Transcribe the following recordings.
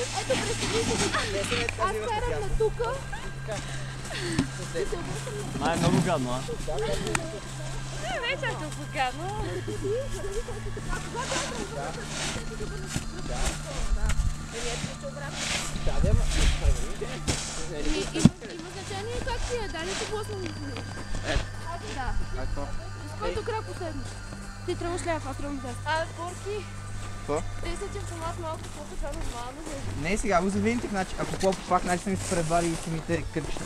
Ето, представи си, аз карам на тука. Май е много гадно, а? Не, вече е толкова гадно. Има значение как ти е, дали ти блъсна ми си? Да. С който крак последно? Ти тръгваш ляв, аз тръгвам дясно. Порки. Какво? Те са темпомат малко по-така нормално. Не, сега го завинтих, значи, ако по пак значи са ми се превали и самите кърпища.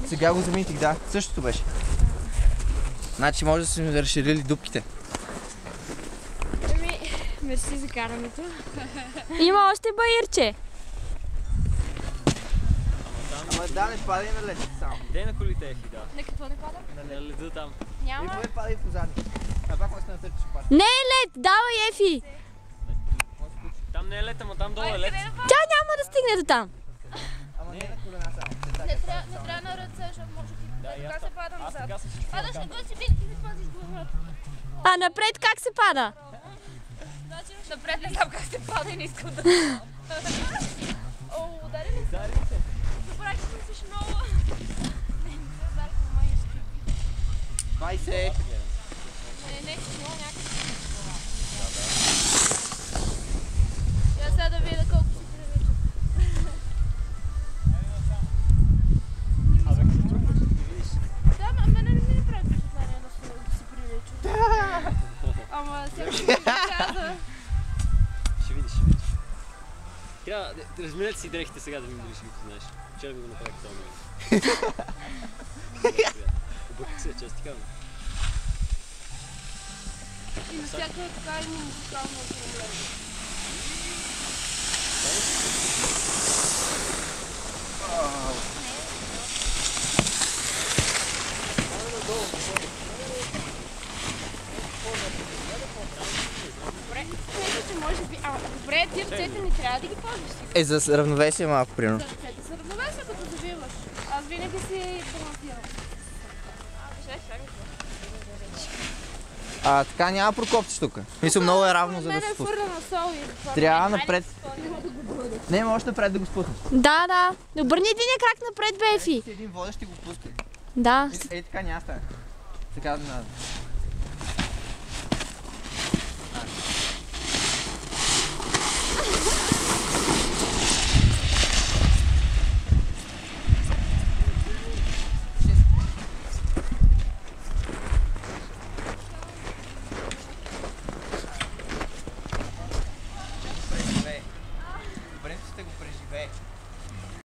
Сега го завинтих, да, същото беше. Значи може да са ми разширили дупките. Мерси за карането. Има още баирче. Ама да, не падай на лед само. Де на колите Ефи, да. На какво не пада? На леда там. И Няма. поне падай по задни. А пак може да натърчиш пак. Не е лед, давай Ефи. Там не е лед, ама там долу е лед. Тя няма да стигне до там. Ама не на колена само. Не трябва на ръце, защото може ти... Как се пада Аз назад? така се чувствам. Падаш на гъси, ти се пазиш главата. А напред как се пада? Напред не знам как се пада и не искам да... О, удари ли се? Добре, че мислиш много. Не ударих на май ще. 20. Не, много някакъв. Я сега да видя колко си прилича. Да, ама мене не ми прави впечатление да си прилича. Ама всяко си каза. Ще видиш. Трябва да разминете си дрехите сега да видим дали ще ги познаеш. Вчера ми го направих това момент. Обърках се, че аз ти казвам. И на всяка така има музикално управление. Може би, добре, тия ръцете не трябва да ги ползваш си. За равновесие малко, примерно. За ръцете са равновесие, като завиваш. Аз винаги си балансирам. Така няма прокопче тук. Мисля, много е равно за да се спусне. Мен е фърля на сол и... Трябва напред. Не, може напред да го спуснеш. Да. Обърни единия крак напред, бе, Ефи. Един водещ и го пускай. Да. Ей, така няма стане. Така да надо. Добре, ще го преживее.